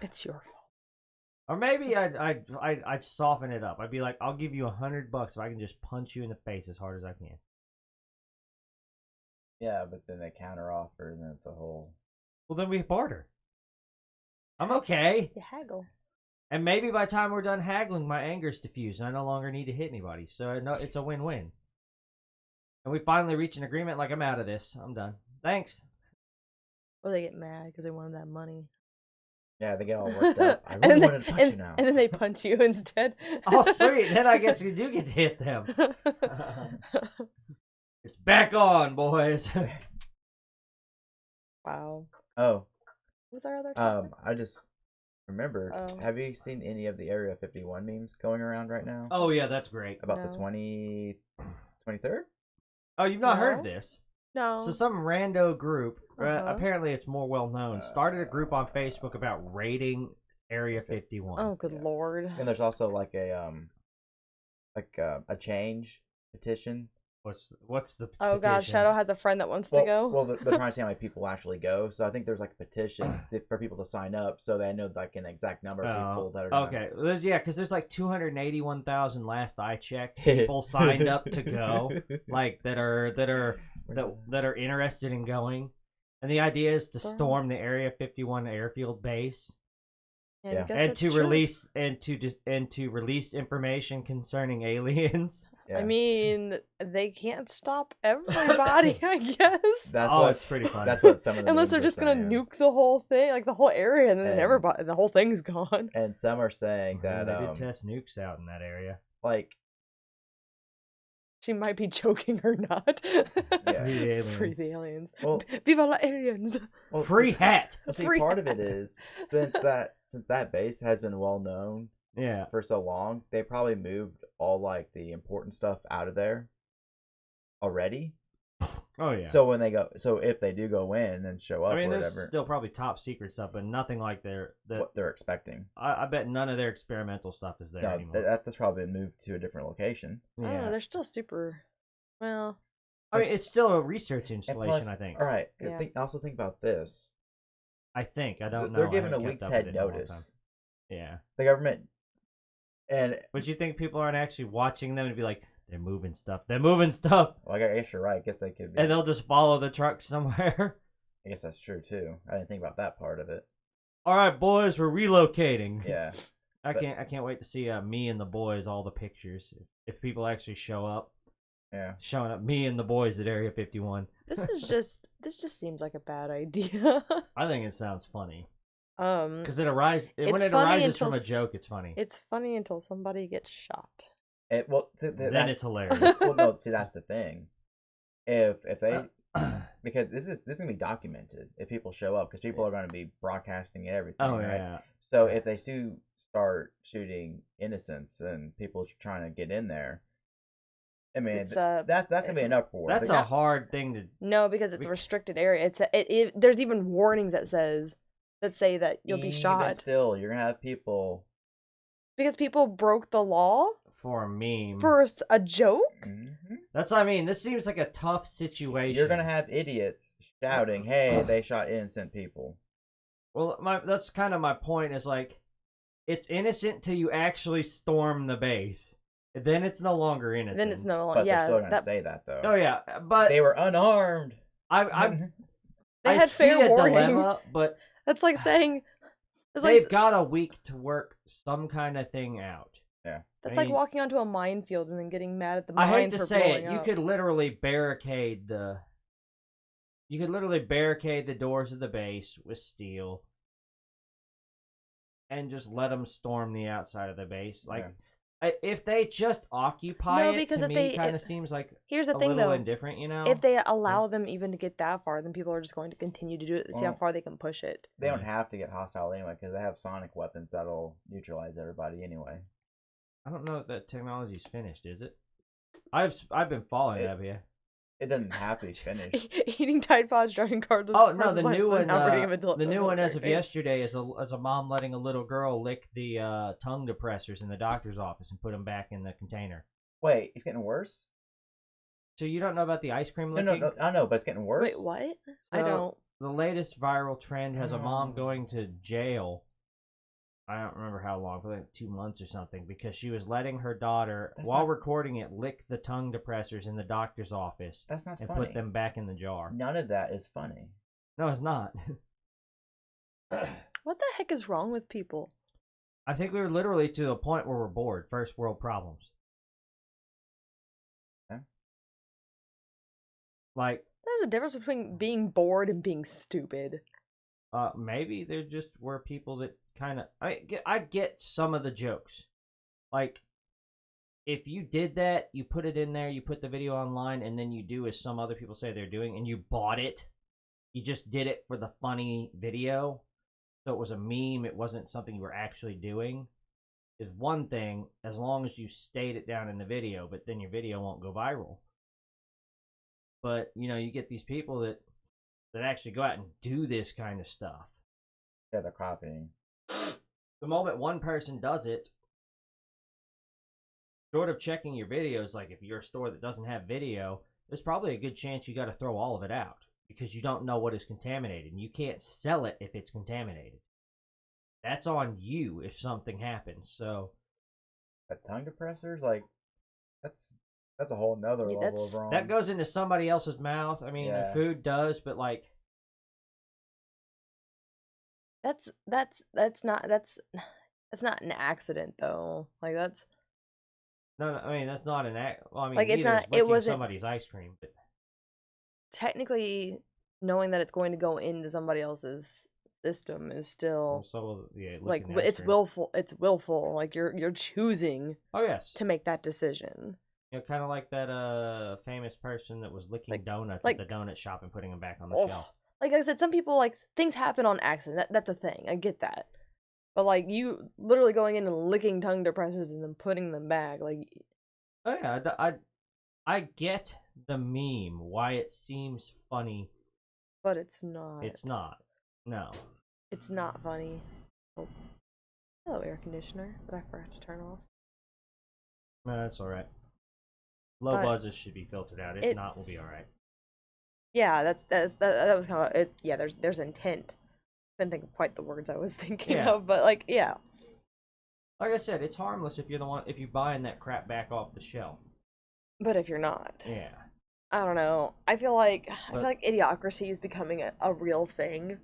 It's your fault. Or maybe I'd soften it up. I'd be like, I'll give you $100 if I can just punch you in the face as hard as I can. Yeah, but then they counter offer, and then it's a whole. Well, then we barter. I'm okay. You haggle. And maybe by the time we're done haggling, my anger's diffused, and I no longer need to hit anybody. So it's a win-win. And we finally reach an agreement. Like, I'm out of this. I'm done. Thanks. Or they get mad because they wanted that money. Yeah, they get all worked up. I really wanted to punch you now. And then they punch you instead. Oh, sweet. Then I guess we do get to hit them. It's back on, boys. Wow. Oh. What was our other topic? I just remembered. Oh. Have you seen any of the Area 51 memes going around right now? Oh, yeah, that's great. About the 23rd? Oh, you've not heard this? No. So some rando group, apparently it's more well known, started a group on Facebook about raiding Area 51. Oh, good lord. And there's also like a change petition. What's the petition? Oh god, Shadow has a friend that wants to go. Well, they're trying to see how many people actually go. So I think there's like a petition for people to sign up, so they know like an exact number of people that are. Okay, yeah, because there's like 281,000 last I checked people signed up to go, like that are interested in going, and the idea is to storm the Area 51 airfield base. And to release information concerning aliens. Yeah. I mean, they can't stop everybody, I guess. It's pretty fun. That's what some of the unless they're just gonna nuke the whole thing, like the whole area, and then everybody, the whole thing's gone. And some are saying that they did test nukes out in that area. Like, she might be joking or not. Yeah. Free the aliens. Well, Viva la aliens. Well, free hat. See, part of it is since that base has been well known. Yeah. For so long, they probably moved all like the important stuff out of there already. Oh yeah. So if they do go in and show up, I mean, or there's whatever, still probably top secret stuff, but nothing like what they're expecting. I bet none of their experimental stuff is there anymore. That's probably been moved to a different location. Yeah. I don't know, they're still super. Well, I mean, it's still a research installation. Plus, I think. All right. Yeah. Also think about this. I don't know. They're given a week's head notice. Yeah. The government. But you think people aren't actually watching them and be like, they're moving stuff. They're moving stuff. Well, I guess you're right. I guess they could be. And they'll just follow the truck somewhere. I guess that's true too. I didn't think about that part of it. All right, boys, we're relocating. Yeah. I can't wait to see me and the boys, all the pictures. If people actually show up. Yeah. Showing up, me and the boys at Area 51. This just seems like a bad idea. I think it sounds funny. Because when it arises from a joke, it's funny. It's funny until somebody gets shot. Then it's hilarious. Well, no, see, that's the thing. If they, because this is gonna be documented if people show up, because people are gonna be broadcasting everything. Oh right? yeah. So if they do start shooting innocents and people trying to get in there, I mean, that's gonna be an uproar. That's a hard thing to. No, because it's a restricted area. There's even warnings that say that you'll be shot. But still, you're gonna have people. Because people broke the law? For a meme. For a joke? Mm-hmm. That's what I mean. This seems like a tough situation. You're gonna have idiots shouting, hey, they shot innocent people. Well, that's kind of my point. Is like, it's innocent till you actually storm the base. Then it's no longer innocent. Then it's no longer. But they're still gonna say that though. Oh yeah, but they were unarmed. I had see fair a warning. dilemma, but That's like saying they've got a week to work some kind of thing out. Yeah, that's like walking onto a minefield and then getting mad at the mines. I hate to for say it, blowing you up. could literally barricade the. You could literally barricade the doors of the base with steel, and just let them storm the outside of the base. Like, if they just occupy it, because to if me, they kind of seems like here's the a thing little though, indifferent. You know, if they allow them even to get that far, then people are just going to continue to do it. See how Well, far they can push it. They don't have to get hostile anyway because they have sonic weapons that'll neutralize everybody anyway. I don't know if that technology's finished. Is it? I've been following it, have you? It doesn't have to be finished. Eating Tide Pods, driving cars. Oh no, the new one. The new one as of yesterday is a mom letting a little girl lick the tongue depressors in the doctor's office and put them back in the container. Wait, it's getting worse? So you don't know about the ice cream licking? No, I know, but it's getting worse. Wait, what? So I don't. The latest viral trend has a mom going to jail. I don't remember how long, but like 2 months or something, because she was letting her daughter, while recording it, lick the tongue depressors in the doctor's office. That's not and funny. Put them back in the jar. None of that is funny. No, it's not. What the heck is wrong with people? I think we were literally to a point where we're bored. First world problems. Okay. Like, there's a difference between being bored and being stupid. Maybe there just were people that kind of... I get some of the jokes. Like, if you did that, you put it in there, you put the video online, and then you do as some other people say they're doing, and you bought it. You just did it for the funny video. So it was a meme. It wasn't something you were actually doing. Is one thing, as long as you stayed it down in the video, but then your video won't go viral. But, you know, you get these people that actually go out and do this kind of stuff. Yeah, they're copying. The moment one person does it, short of checking your videos, like if you're a store that doesn't have video, there's probably a good chance you got to throw all of it out because you don't know what is contaminated, and you can't sell it if it's contaminated. That's on you if something happens. So, but tongue depressors, like, that's a whole nother level of wrong. That goes into somebody else's mouth. I mean, the food does, but like, that's not an accident though. Like that's no, I mean that's not an act. Well, I mean, like it's not. It wasn't somebody's ice cream, but technically knowing that it's going to go into somebody else's system is still like it's willful. It's willful. Like you're choosing. Oh yes. To make that decision. You know, kind of like that famous person that was licking donuts at the donut shop and putting them back on the shelf. Like I said, some people, like, things happen on accident. That's a thing. I get that. But, like, you literally going in and licking tongue depressors and then putting them back, like... Oh, yeah. I get the meme, why it seems funny. But it's not. It's not. No. It's not funny. Oh. Hello, air conditioner, that I forgot to turn off. No, that's alright. Low buzzes should be filtered out. If not, we'll be alright. Yeah, that was kind of it. Yeah, there's intent. I couldn't think of quite the words I was thinking of, but like, yeah. Like I said, it's harmless if you're buying that crap back off the shelf. But if you're not, yeah, I don't know. I feel like idiocracy is becoming a real thing.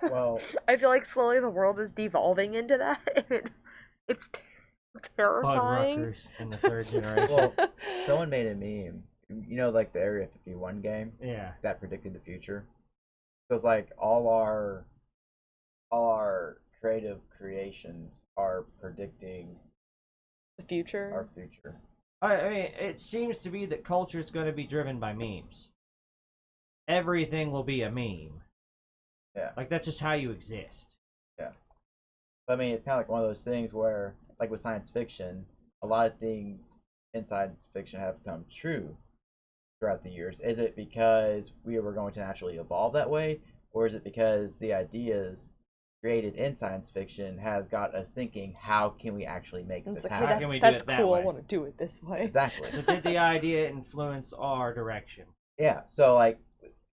Well, I feel like slowly the world is devolving into that, and it's terrifying. Bug in the third generation. Well, someone made a meme. You know, like the Area 51 game? Yeah. That predicted the future. So it's like all our creative creations are predicting the future. Our future. I mean, it seems to be that culture is going to be driven by memes. Everything will be a meme. Yeah. Like, that's just how you exist. Yeah. But I mean, it's kind of like one of those things where, like with science fiction, a lot of things in science fiction have come true throughout the years. Is it because we were going to naturally evolve that way, or is it because the ideas created in science fiction has got us thinking, how can we actually make this happen? How can we do it that way? That's cool. I want to do it this way. Exactly. So did the idea influence our direction? Yeah. So like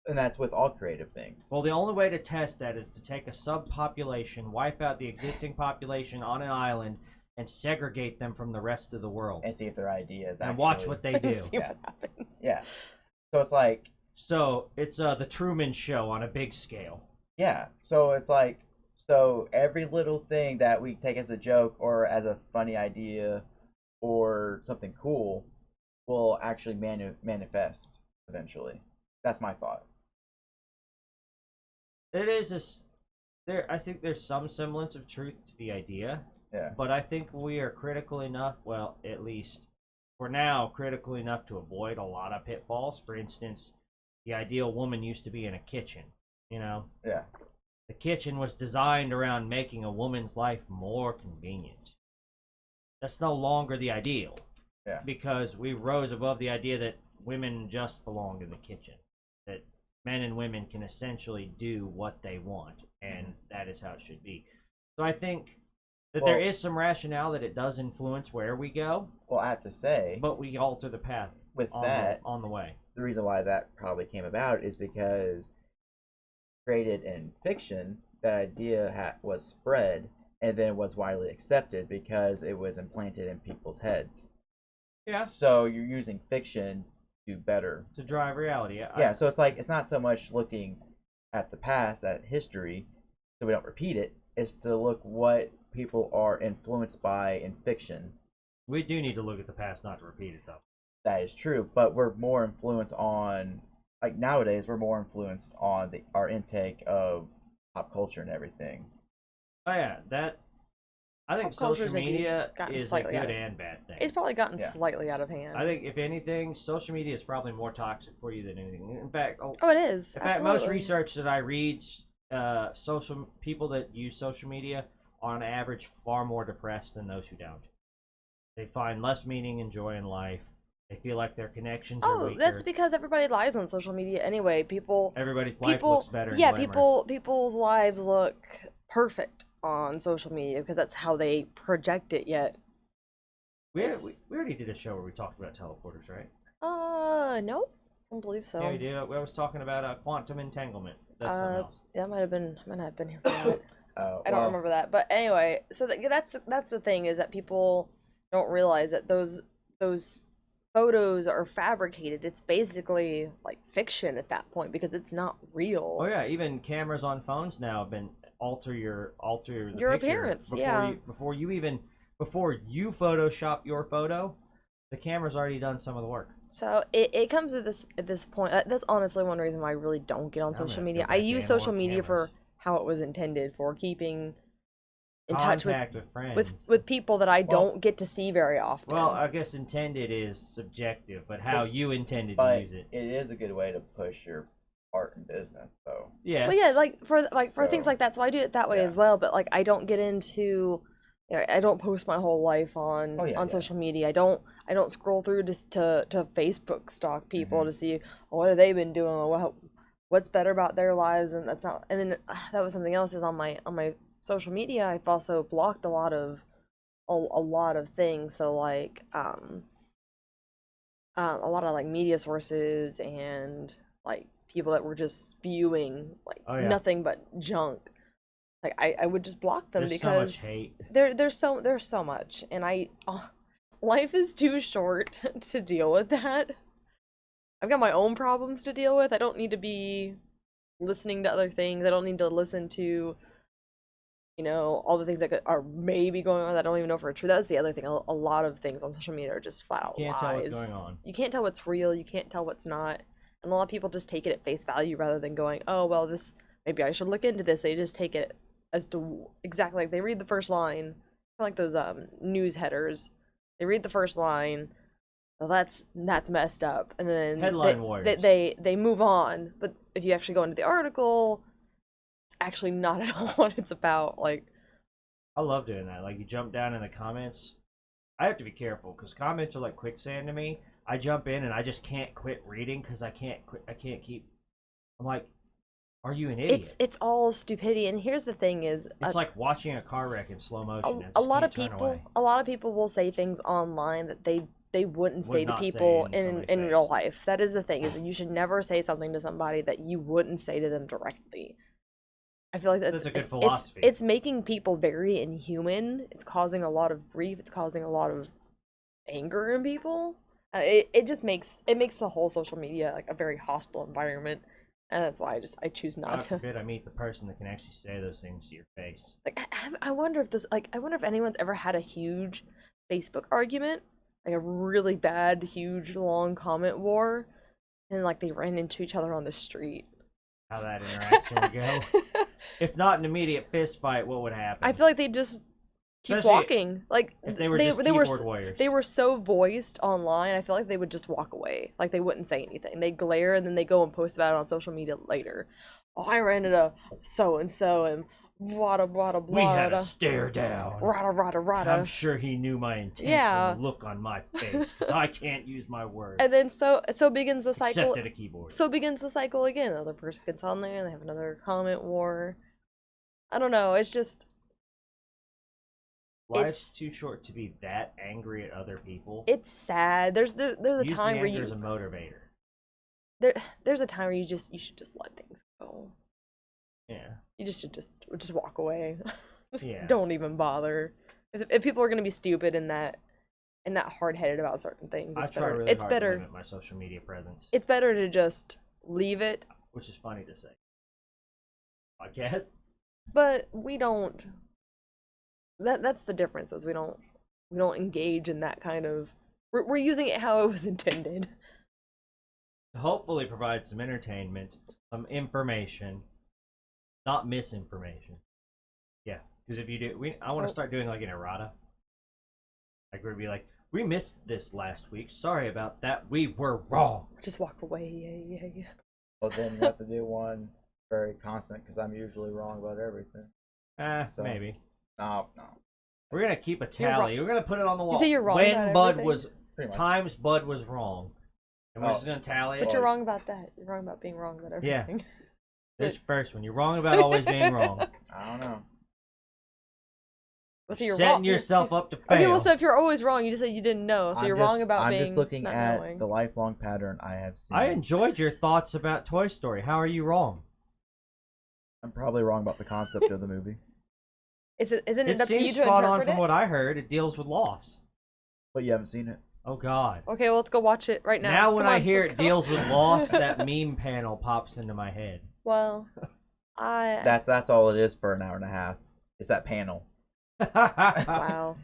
And that's with all creative things. Well, the only way to test that is to take a subpopulation, wipe out the existing population on an island, and segregate them from the rest of the world. And see if their ideas and actually... watch what they do. See what happens. Yeah. So it's like... So, it's the Truman Show on a big scale. Yeah. So it's like... So every little thing that we take as a joke or as a funny idea or something cool will actually manifest eventually. That's my thought. It is I think there's some semblance of truth to the idea. Yeah. But I think we are critical enough, well, at least for now, critical enough to avoid a lot of pitfalls. For instance, the ideal woman used to be in a kitchen, you know? Yeah. The kitchen was designed around making a woman's life more convenient. That's no longer the ideal. Yeah. Because we rose above the idea that women just belong in the kitchen. That men and women can essentially do what they want, and that is how it should be. So I think that there is some rationale that it does influence where we go. Well, I have to say, but we alter the path with on the way. The reason why that probably came about is because created in fiction, that idea was spread and then was widely accepted because it was implanted in people's heads. Yeah. So you're using fiction to drive reality. Yeah, so it's like it's not so much looking at the past, at history, so we don't repeat it. It's to look what people are influenced by in fiction. We do need to look at the past, not to repeat it, though. That is true, but we're more influenced on, like nowadays, we're more influenced on our intake of pop culture and everything. Oh yeah, I think social media is a good and bad thing. It's probably gotten slightly out of hand. I think, if anything, social media is probably more toxic for you than anything. In fact, it is. In fact, most research that I read, people that use social media are on average far more depressed than those who don't. They find less meaning and joy in life. They feel like their connections are weaker. That's because everybody lies on social media anyway. Everybody's life looks better. Yeah, people's lives look perfect on social media because that's how they project it. Yet we already did a show where we talked about teleporters, right? No, I don't believe so. Yeah, we did. I was talking about quantum entanglement. That's something else. Yeah, I might have been here for that. I don't remember that, but anyway, so that's the thing, is that people don't realize that those photos are fabricated. It's basically like fiction at that point because it's not real. Oh yeah, even cameras on phones now have been alter your appearance. Before you Photoshop your photo, the camera's already done some of the work. So it comes at this point. That's honestly one reason why I really don't get on social media. I use social media for how it was intended, for keeping in touch with friends, with people that I don't get to see very often. Well, I guess intended is subjective, but how you intended to use it. It is a good way to push your art and business, though. Yeah. Well, yeah, for things like that. So I do it that way as well. But I don't get into. I don't post my whole life on social media. I don't scroll through just to Facebook stalk people to see what have they been doing, or what's better about their lives, and that's not. And then that was something else, is on my social media. I've also blocked a lot of things. So a lot of media sources and people that were just spewing nothing but junk. I would just block them because so much hate. There's so much, and life is too short to deal with that. I've got my own problems to deal with. I don't need to be listening to other things. I don't need to listen to all the things that are maybe going on that I don't even know if are true. That's the other thing. A lot of things on social media are just flat out lies. You can't tell what's going on. You can't tell what's real. You can't tell what's not. And a lot of people just take it at face value rather than going, oh, well, this, maybe I should look into this. They just take it as to exactly, they read the first line, like those news headers. They read the first line, well, that's messed up, and then headline warriors. They move on. But if you actually go into the article, it's actually not at all what it's about. I love doing that. You jump down in the comments. I have to be careful because comments are like quicksand to me. I jump in and I just can't quit reading because I can't keep. I'm like, are you an idiot? It's all stupidity. And here's the thing: is it's like watching a car wreck in slow motion. A lot of people will say things online that they they wouldn't Would say to not say people in in somebody's real face. life. That is the thing, is that you should never say something to somebody that you wouldn't say to them directly. I feel like That's a good it's, philosophy. It's making people very inhuman. It's causing a lot of grief. It's causing a lot of anger in people. It just makes the whole social media like a very hostile environment, and that's why I choose not God to. forbid I meet the person that can actually say those things to your face. Like I wonder if I wonder if anyone's ever had a huge Facebook argument, like a really bad, huge, long comment war, and like they ran into each other on the street. How that interaction would go. If not an immediate fist fight, what would happen? I feel like they just keep Especially walking. Like if they were just keyboard warriors. They were so voiced online. I feel like they would just walk away. Like they wouldn't say anything. They glare and then they go and post about it on social media later. Oh, I ran into so and so and blah blah blah. We had a stare down. Rada. I'm sure he knew my intent Yeah. from the look on my face, because I can't use my words. And then so begins the cycle. Except at a keyboard. So begins the cycle again. Another person gets on there. They have another comment war. I don't know. It's just. Life's too short to be that angry at other people. It's sad. There's a Use time the where anger you as a motivator. there's a time where you should just let things go. Yeah. You just should just walk away. Just Yeah. don't even bother. If people are gonna be stupid and that hard headed about certain things, I it's try better. really It's hard better. to limit my social media presence, It's better to just leave it. which is funny to say. I guess. But we don't. That's the difference. Is we don't engage in that kind of. We're using it how it was intended. To hopefully provide some entertainment, some information, not misinformation. Yeah, because if you do, I want to start doing like an errata. Like we'd be like, we missed this last week. Sorry about that. We were wrong. Just walk away. Yeah. Well, then you have to do one very constant because I'm usually wrong about everything. So- Maybe. No. We're gonna keep a You're tally. We're gonna put it on the wall. You say you're wrong when about Bud everything? was Pretty much. times Bud was wrong, and we're Oh. just gonna tally But it. you're wrong about that. You're wrong about being wrong about Yeah. everything. This first one. You're wrong about always being wrong. I don't know. Well, so you're Setting wrong. yourself up to fail. Okay, well, so if you're always wrong, you just said you didn't know, so you're wrong about I'm being just looking not at knowing. the lifelong pattern I have seen. I enjoyed your thoughts about Toy Story. How are you wrong? I'm probably wrong about the concept of the movie. Isn't it It up to you seems to spot on interpret from it? what I heard. It deals with loss. But you haven't seen it. Oh God. Okay, well, let's go watch it right now. Now when Come I on, hear let's it go. deals with loss, that meme panel pops into my head. Well, That's all it is for an hour and a half. It's that panel. wow.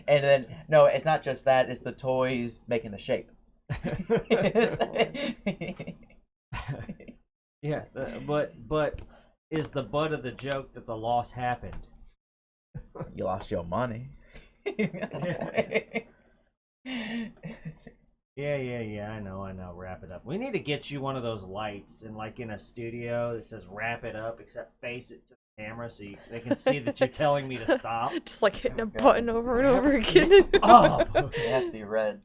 And then no, it's not just that. It's the toys making the shape. Yeah, but is the butt of the joke that the loss happened? You lost your money. Yeah. I know. Wrap it up. We need to get you one of those lights and like in a studio that says "wrap it up," except face it to the camera so they can see that you're telling me to stop. Just like hitting a Okay. button over and over again. Up. It has to be red.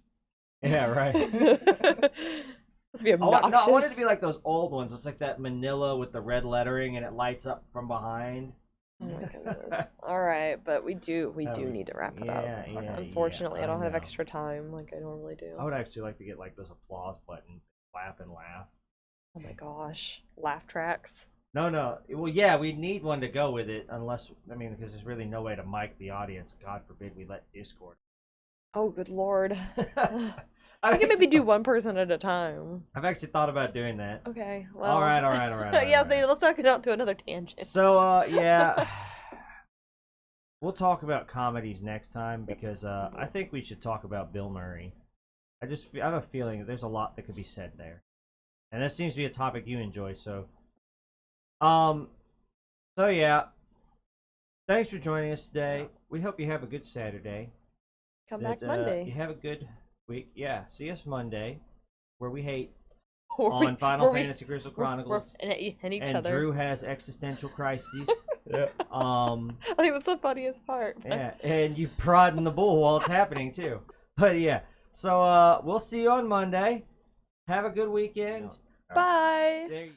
Yeah, right. This would be obnoxious. I want it to be like those old ones. It's like that manila with the red lettering and it lights up from behind. Oh my goodness. All right, but we do Oh, need to wrap it up. yeah, Unfortunately, yeah, I don't I have know. extra time like I normally do. I would actually like to get like those applause buttons, clap and laugh. Oh my gosh, laugh tracks. No. Well, yeah, we need one to go with it, unless because there's really no way to mic the audience. God forbid we let Discord. Oh, good lord. I We can maybe do one person at a time. I've actually thought about doing that. Okay. Well. All right. Yeah. all right. So let's not get out to another tangent. So, yeah. We'll talk about comedies next time because I think we should talk about Bill Murray. I have a feeling that there's a lot that could be said there. And that seems to be a topic you enjoy, so. So, yeah. Thanks for joining us today. We hope you have a good Saturday. Come back You Monday. have a good week. Yeah, see us Monday, where we hate Where we- on Final where we- Fantasy Crystal we're- Chronicles. and each And other. Drew has existential crises. Yeah. I think that's the funniest part. Yeah, and you prod in the bull while it's happening too. But yeah, so we'll see you on Monday. Have a good weekend. Bye. There you